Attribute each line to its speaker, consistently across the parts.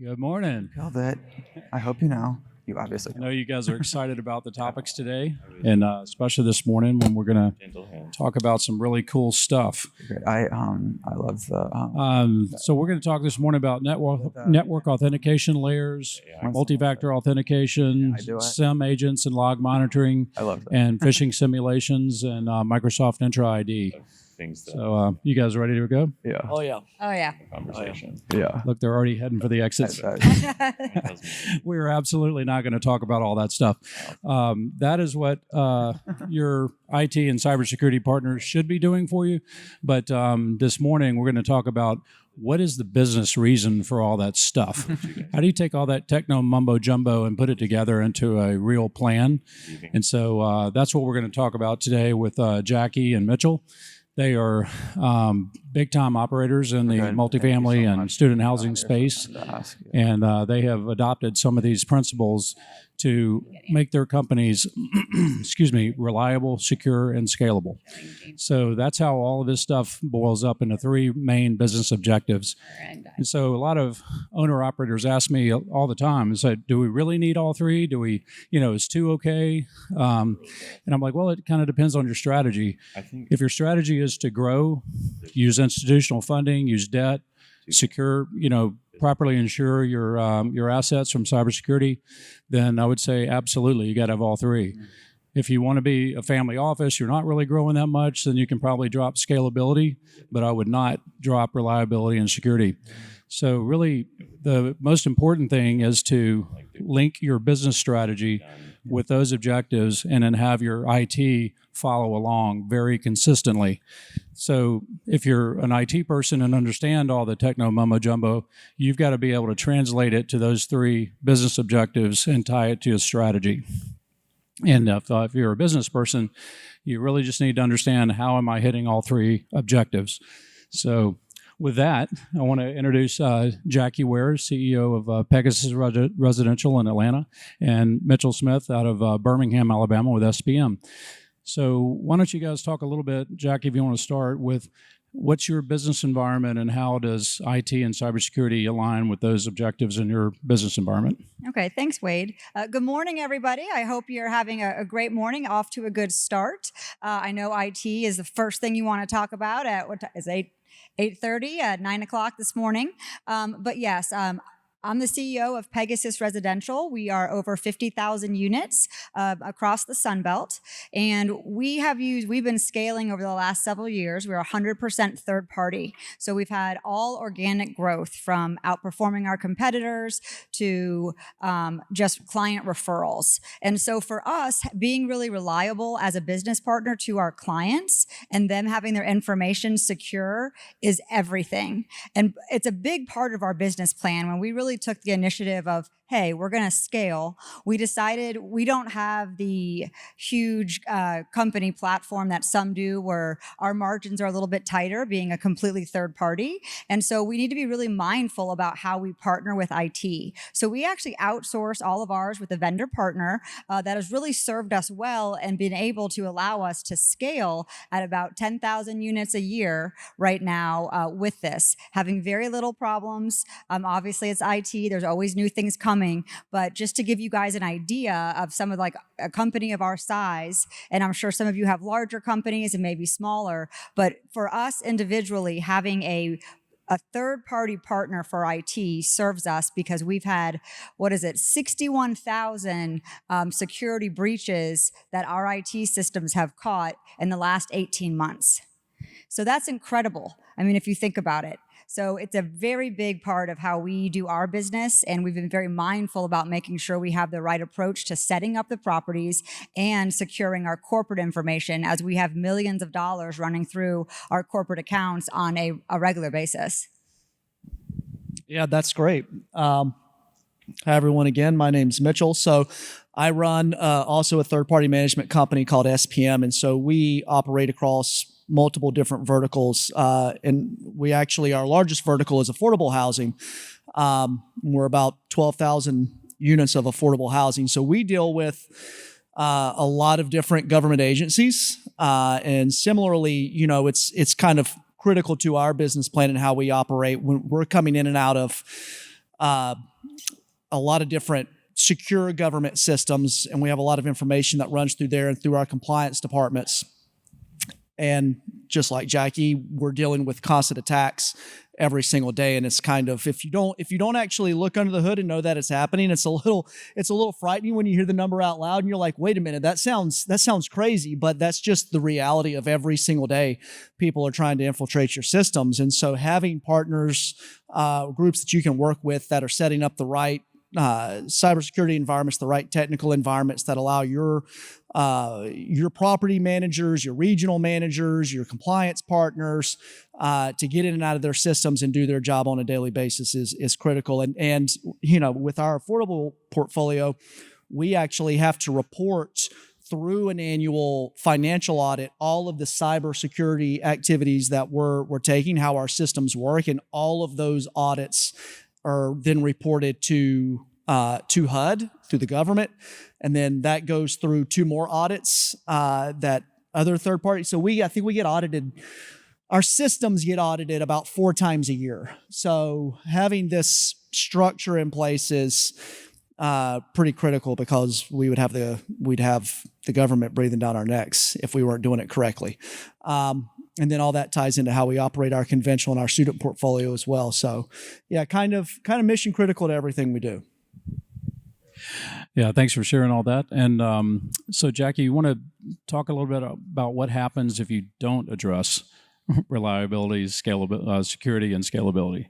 Speaker 1: Good morning.
Speaker 2: Feel that. I hope you know. You obviously
Speaker 1: I know you guys are excited about the topics today, and especially this morning when we're going to talk about some really cool stuff.
Speaker 2: Great. I love the.
Speaker 1: So we're going to talk this morning about network authentication layers, multi-factor authentication, SIM agents and log monitoring,
Speaker 2: I love that.
Speaker 1: and phishing simulations, and Microsoft Entra ID. So you guys ready to go?
Speaker 2: Yeah.
Speaker 3: Oh yeah.
Speaker 4: Oh yeah.
Speaker 3: Conversation.
Speaker 2: Yeah.
Speaker 1: Look, they're already heading for the exits. We're absolutely not going to talk about all that stuff. That is what your IT and cybersecurity partners should be doing for you. But this morning, we're going to talk about what is the business reason for all that stuff? How do you take all that techno mumbo jumbo and put it together into a real plan? And so that's what we're going to talk about today with Jackie and Mitchell. They are big-time operators in the multifamily and student housing space, and they have adopted some of these principles to make their companies, reliable, secure, and scalable. So that's how all of this stuff boils up into three main business objectives. And so a lot of owner-operators ask me all the time, is like, do we really need all three? Do we, is two okay? And I'm like, well, it kind of depends on your strategy. If your strategy is to grow, use institutional funding, use debt, secure, properly insure your assets from cybersecurity, then I would say absolutely you got to have all three. If you want to be a family office, you're not really growing that much, then you can probably drop scalability, but I would not drop reliability and security. So really, the most important thing is to link your business strategy with those objectives and then have your IT follow along very consistently. So if you're an IT person and understand all the techno mumbo jumbo, you've got to be able to translate it to those three business objectives and tie it to a strategy. And if you're a business person, you really just need to understand, how am I hitting all three objectives? So with that, I want to introduce Jackie Ware, CEO of Pegasus Residential in Atlanta, and Mitchell Smith out of Birmingham, Alabama with SPM. So why don't you guys talk a little bit, Jackie, if you want to start with what's your business environment and how does IT and cybersecurity align with those objectives in your business environment?
Speaker 4: Okay, thanks, Wade. Good morning, everybody. I hope you're having a great morning, off to a good start. I know IT is the first thing you want to talk about at what time is 8:30 at 9 o'clock this morning. But yes, I'm the CEO of Pegasus Residential. We are over 50,000 units across the Sun Belt, and we've been scaling over the last several years. We're 100% third party. So we've had all organic growth, from outperforming our competitors to just client referrals. And so for us, being really reliable as a business partner to our clients and them having their information secure is everything. And it's a big part of our business plan. When we really took the initiative of, hey, we're going to scale, we decided we don't have the huge company platform that some do, where our margins are a little bit tighter, being a completely third party. And so we need to be really mindful about how we partner with IT. So we actually outsource all of ours with a vendor partner that has really served us well and been able to allow us to scale at about 10,000 units a year right now with this, having very little problems. Obviously, it's IT. There's always new things coming. But just to give you guys an idea of some of, like, a company of our size, and I'm sure some of you have larger companies and maybe smaller, but for us individually, having a third-party partner for IT serves us, because we've had, 61,000 security breaches that our IT systems have caught in the last 18 months. So that's incredible. I mean, if you think about it. So it's a very big part of how we do our business, and we've been very mindful about making sure we have the right approach to setting up the properties and securing our corporate information, as we have millions of dollars running through our corporate accounts on a regular basis.
Speaker 3: Yeah, that's great. Hi, everyone. Again, my name's Mitchell. So I run also a third-party management company called SPM, and so we operate across multiple different verticals. And we actually, our largest vertical is affordable housing. We're about 12,000 units of affordable housing. So we deal with a lot of different government agencies. And similarly, it's kind of critical to our business plan and how we operate when we're coming in and out of a lot of different secure government systems, and we have a lot of information that runs through there and through our compliance departments. And just like Jackie, we're dealing with constant attacks every single day. And it's kind of, if you don't actually look under the hood and know that it's happening, it's a little frightening when you hear the number out loud and you're like, wait a minute, that sounds crazy, but that's just the reality of every single day. People are trying to infiltrate your systems. And so having partners, groups that you can work with that are setting up the right cybersecurity environments, the right technical environments that allow your property managers, your regional managers, your compliance partners to get in and out of their systems and do their job on a daily basis is critical. And with our affordable portfolio, we actually have to report through an annual financial audit all of the cybersecurity activities that we're taking, how our systems work, and all of those audits are then reported to HUD through the government, and then that goes through 2 more audits that other third parties. So I think we get audited. Our systems get audited about 4 times a year. So having this structure in place is pretty critical, because we'd have the government breathing down our necks if we weren't doing it correctly. And then all that ties into how we operate our conventional and our student portfolio as well. So yeah, kind of mission critical to everything we do.
Speaker 1: Yeah, thanks for sharing all that. And so Jackie, you want to talk a little bit about what happens if you don't address reliability, scalability, security, and scalability?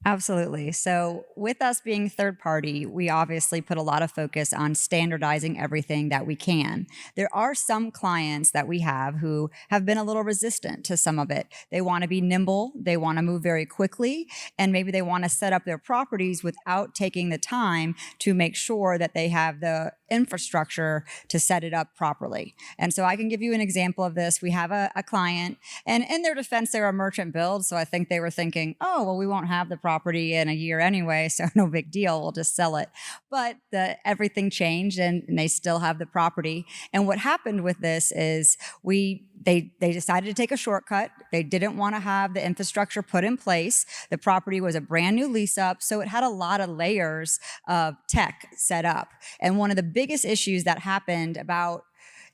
Speaker 4: Absolutely. So with us being third party, we obviously put a lot of focus on standardizing everything that we can. There are some clients that we have who have been a little resistant to some of it. They want to be nimble, they want to move very quickly, and maybe they want to set up their properties without taking the time to make sure that they have the infrastructure to set it up properly. And so I can give you an example of this. We have a client, and in their defense, they're a merchant build, so I think they were thinking, oh, well, we won't have the property in a year anyway, so no big deal, we'll just sell it. But everything changed, and they still have the property. And what happened with this is they decided to take a shortcut. They didn't want to have the infrastructure put in place. The property was a brand new lease up, so it had a lot of layers of tech set up. And one of the biggest issues that happened about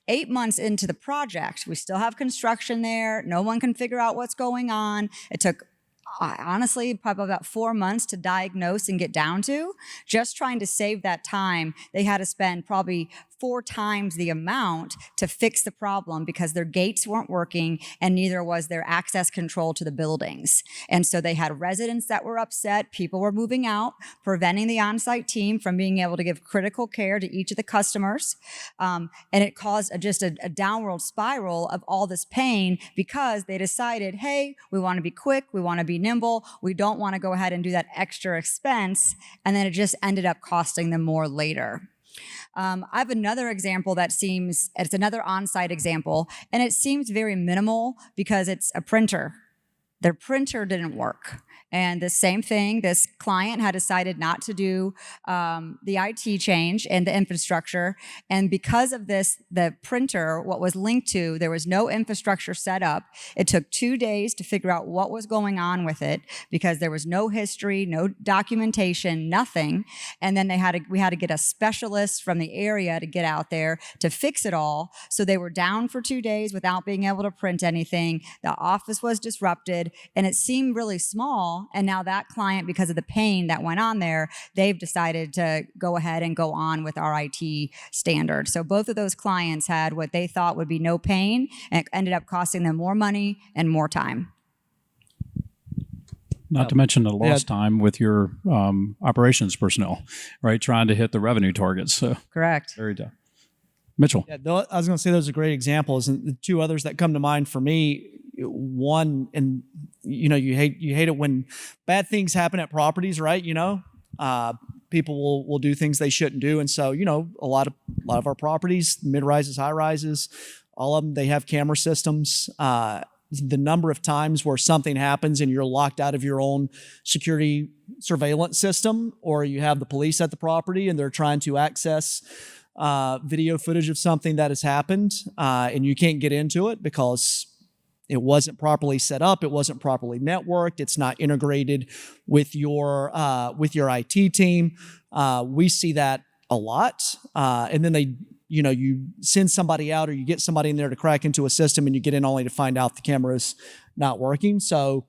Speaker 4: 8 months into the project, we still have construction there. No one can figure out what's going on. It took honestly probably about 4 months to diagnose and get down to. Just trying to save that time, they had to spend probably 4 times the amount to fix the problem, because their gates weren't working and neither was their access control to the buildings. And so they had residents that were upset, people were moving out, preventing the on-site team from being able to give critical care to each of the customers. And it caused just a downward spiral of all this pain, because they decided, hey, we want to be quick, we want to be nimble, we don't want to go ahead and do that extra expense. And then it just ended up costing them more later. I have another example it's another on-site example, and it seems very minimal because it's a printer. Their printer didn't work. And the same thing, this client had decided not to do the IT change and the infrastructure. And because of this, the printer, what was linked to, there was no infrastructure set up. It took 2 days to figure out what was going on with it, because there was no history, no documentation, nothing. And then we had to get a specialist from the area to get out there to fix it all. So they were down for 2 days without being able to print anything. The office was disrupted, and it seemed really small. And now that client, because of the pain that went on there, they've decided to go ahead and go on with our IT standard. So both of those clients had what they thought would be no pain, and it ended up costing them more money and more time.
Speaker 1: Not to mention the lost time with your operations personnel, right? Trying to hit the revenue targets. So
Speaker 4: Correct.
Speaker 1: Very tough. Mitchell.
Speaker 3: Yeah, I was going to say those are great examples, and the 2 others that come to mind for me. One, and you hate it when bad things happen at properties, right? People will do things they shouldn't do, and so a lot of our properties, mid-rises, high-rises, all of them, they have camera systems. The number of times where something happens and you're locked out of your own security surveillance system, or you have the police at the property and they're trying to access video footage of something that has happened, and you can't get into it because it wasn't properly set up. It wasn't properly networked. It's not integrated with your IT team. We see that a lot. And then you send somebody out or you get somebody in there to crack into a system and you get in only to find out the camera's not working. So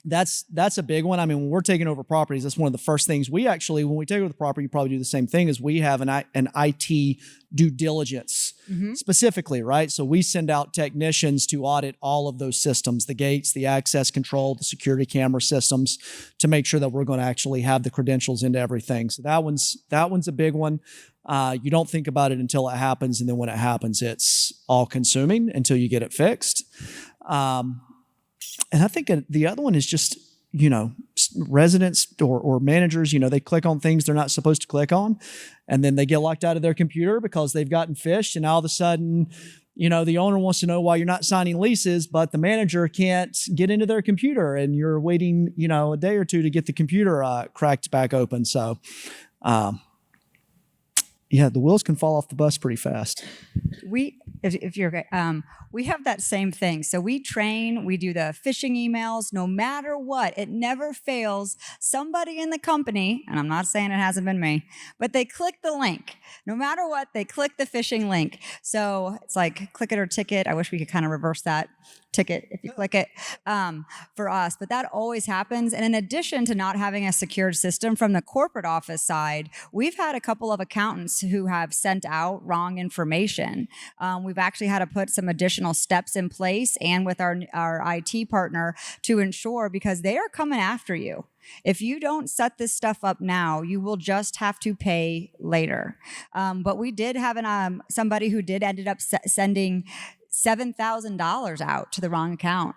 Speaker 3: that's a big one. I mean, when we're taking over properties, that's one of the first things when we take over the property, you probably do the same thing, is we have an IT due diligence specifically, right? So we send out technicians to audit all of those systems, the gates, the access control, the security camera systems, to make sure that we're going to actually have the credentials into everything. So that one's a big one. You don't think about it until it happens, and then when it happens, it's all consuming until you get it fixed. And I think the other one is just, residents or managers, they click on things they're not supposed to click on, and then they get locked out of their computer because they've gotten phished, and all of a sudden, the owner wants to know why you're not signing leases, but the manager can't get into their computer, and you're waiting, a day or two to get the computer cracked back open. So, yeah, the wheels can fall off the bus pretty fast.
Speaker 4: We have that same thing. So we train, we do the phishing emails, no matter what, it never fails. Somebody in the company, and I'm not saying it hasn't been me, but they click the link. No matter what, they click the phishing link. So it's like click it or ticket. I wish we could kind of reverse that. Ticket if you click it for us, but that always happens. And in addition to not having a secured system from the corporate office side, we've had a couple of accountants who have sent out wrong information. We've actually had to put some additional steps in place and with our IT partner to ensure, because they are coming after you. If you don't set this stuff up now, you will just have to pay later. But we did have somebody who ended up sending $7,000 out to the wrong account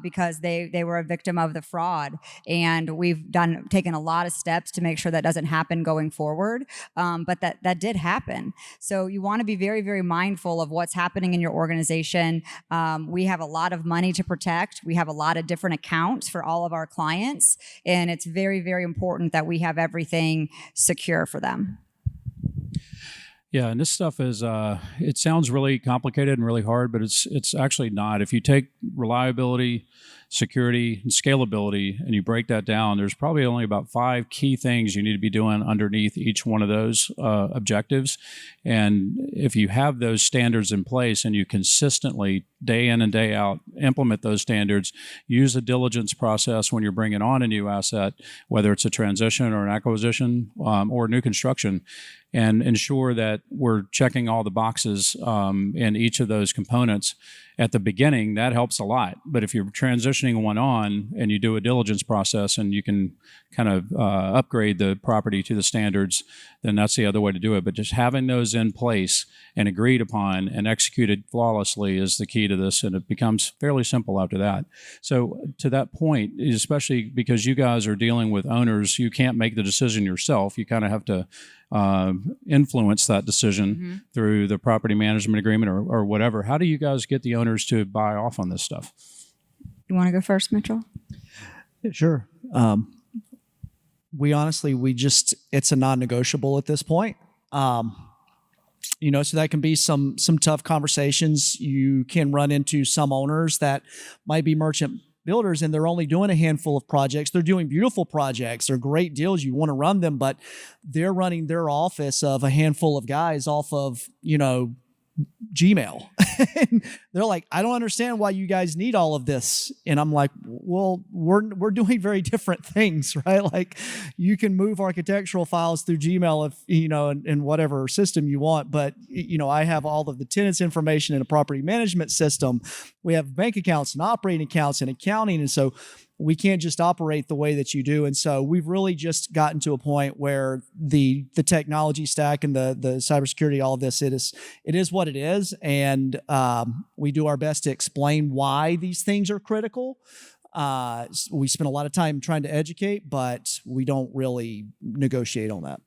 Speaker 4: because they were a victim of the fraud. And we've taken a lot of steps to make sure that doesn't happen going forward. But that did happen. So you want to be very, very mindful of what's happening in your organization. We have a lot of money to protect. We have a lot of different accounts for all of our clients. And it's very, very important that we have everything secure for them.
Speaker 1: Yeah, and this stuff is, it sounds really complicated and really hard, but it's actually not. If you take reliability, security, and scalability, and you break that down, there's probably only about 5 key things you need to be doing underneath each one of those objectives. And if you have those standards in place and you consistently, day in and day out, implement those standards, use a diligence process when you're bringing on a new asset, whether it's a transition or an acquisition or new construction, and ensure that we're checking all the boxes in each of those components at the beginning, that helps a lot. But if you're transitioning one on and you do a diligence process and you can kind of upgrade the property to the standards, then that's the other way to do it. But just having those in place and agreed upon and executed flawlessly is the key to this, and it becomes fairly simple after that. So to that point, especially because you guys are dealing with owners, you can't make the decision yourself. You kind of have to influence that decision through the property management agreement or whatever. How do you guys get the owners to buy off on this stuff?
Speaker 4: You want to go first, Mitchell?
Speaker 3: Yeah, sure. It's a non-negotiable at this point. So that can be some tough conversations. You can run into some owners that might be merchant builders and they're only doing a handful of projects. They're doing beautiful projects. They're great deals. You want to run them, but they're running their office of a handful of guys off of, Gmail. And they're like, I don't understand why you guys need all of this. And I'm like, well, we're doing very different things, right? Like you can move architectural files through Gmail if, in whatever system you want. But, I have all of the tenants information in a property management system. We have bank accounts and operating accounts and accounting. And so we can't just operate the way that you do. And so we've really just gotten to a point where the technology stack and the cybersecurity, all of this, it is what it is. And we do our best to explain why these things are critical. We spend a lot of time trying to educate, but we don't really negotiate on that.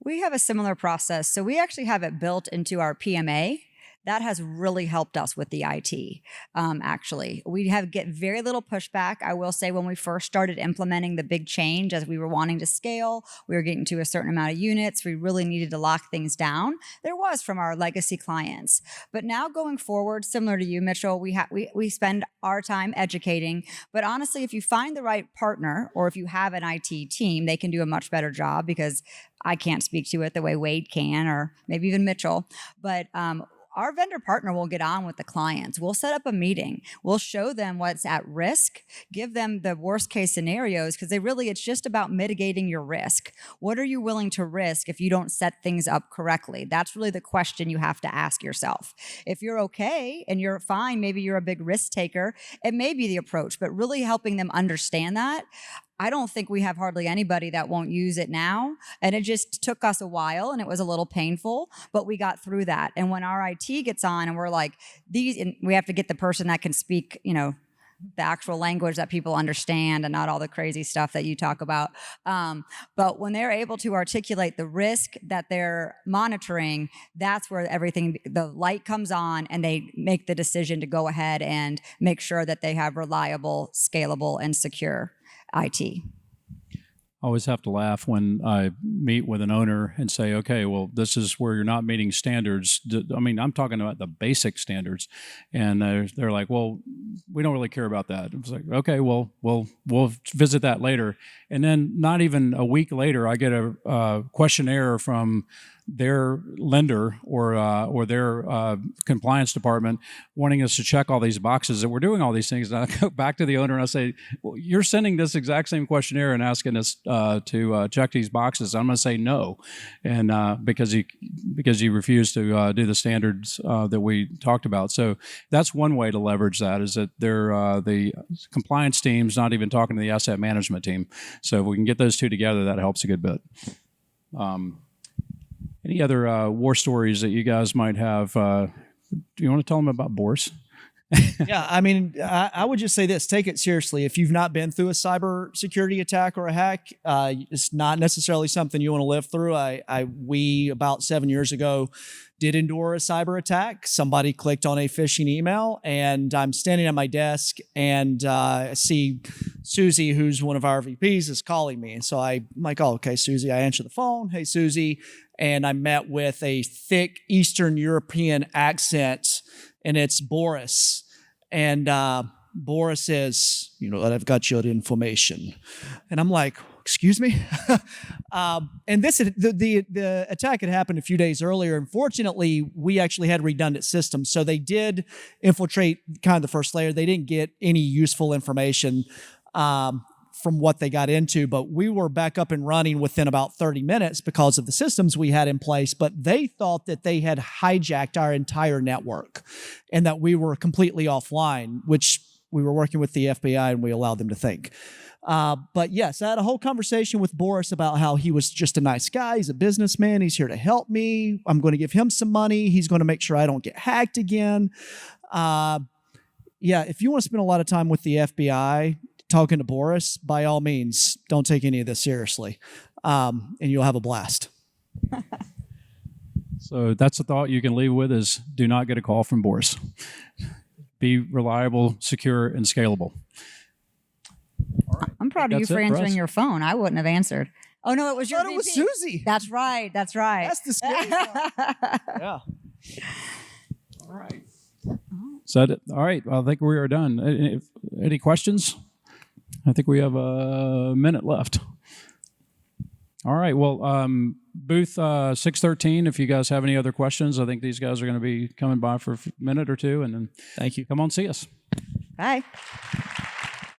Speaker 4: We have a similar process. So we actually have it built into our PMA. That has really helped us with the IT. Actually, we get very little pushback. I will say when we first started implementing the big change, as we were wanting to scale, we were getting to a certain amount of units. We really needed to lock things down. There was from our legacy clients, but now going forward, similar to you, Mitchell, we spend our time educating. But honestly, if you find the right partner, or if you have an IT team, they can do a much better job, because I can't speak to it the way Wade can, or maybe even Mitchell. But our vendor partner will get on with the clients. We'll set up a meeting. We'll show them what's at risk, give them the worst case scenarios, because it's just about mitigating your risk. What are you willing to risk if you don't set things up correctly? That's really the question you have to ask yourself. If you're okay and you're fine, maybe you're a big risk taker, it may be the approach, but really helping them understand that. I don't think we have hardly anybody that won't use it now. And it just took us a while, and it was a little painful, but we got through that. And when our IT gets on and we're like, and we have to get the person that can speak, the actual language that people understand and not all the crazy stuff that you talk about. But when they're able to articulate the risk that they're monitoring, that's where the light comes on, and they make the decision to go ahead and make sure that they have reliable, scalable, and secure IT.
Speaker 1: I always have to laugh when I meet with an owner and say, okay, well, this is where you're not meeting standards. I mean, I'm talking about the basic standards. And they're like, well, we don't really care about that. It was like, okay, well, we'll visit that later. And then not even a week later, I get a questionnaire from their lender or their compliance department wanting us to check all these boxes, that we're doing all these things. And I go back to the owner and I say, well, you're sending this exact same questionnaire and asking us to check these boxes. I'm going to say no, and because you refuse to do the standards that we talked about. So that's one way to leverage that, is that the compliance team's not even talking to the asset management team. So if we can get those two together, that helps a good bit. Any other war stories that you guys might have? Do you want to tell them about Boris?
Speaker 3: Yeah, I mean, I would just say this: take it seriously. If you've not been through a cybersecurity attack or a hack, it's not necessarily something you want to live through. We about 7 years ago did endure a cyber attack. Somebody clicked on a phishing email, and I'm standing at my desk, and I see Susie, who's one of our VPs, is calling me. And so I'm like, oh, okay, Susie. I answer the phone. Hey, Susie. And I met with a thick Eastern European accent, and it's Boris. And Boris says, I've got your information. And I'm like, excuse me? And the attack had happened a few days earlier. Unfortunately, we actually had redundant systems. So they did infiltrate kind of the first layer. They didn't get any useful information from what they got into, but we were back up and running within about 30 minutes because of the systems we had in place. But they thought that they had hijacked our entire network and that we were completely offline, which we were working with the FBI and we allowed them to think. But yes, I had a whole conversation with Boris about how he was just a nice guy. He's a businessman. He's here to help me. I'm going to give him some money. He's going to make sure I don't get hacked again. Yeah, if you want to spend a lot of time with the FBI talking to Boris, by all means, don't take any of this seriously, and you'll have a blast.
Speaker 1: So that's a thought you can leave with, is do not get a call from Boris. Be reliable, secure, and scalable. All right.
Speaker 4: I'm proud of you for answering your phone. I wouldn't have ansed. Oh, no, it was your VP.
Speaker 3: It was Susie.
Speaker 4: That's right.
Speaker 3: That's the scary part. Yeah.
Speaker 1: All right. So, all right. Well, I think we are done. Any questions? I think we have a minute left. All right. Well, booth 613, if you guys have any other questions, I think these guys are going to be coming by for a minute or two, and then
Speaker 3: thank you.
Speaker 1: Come on, see us.
Speaker 4: Bye.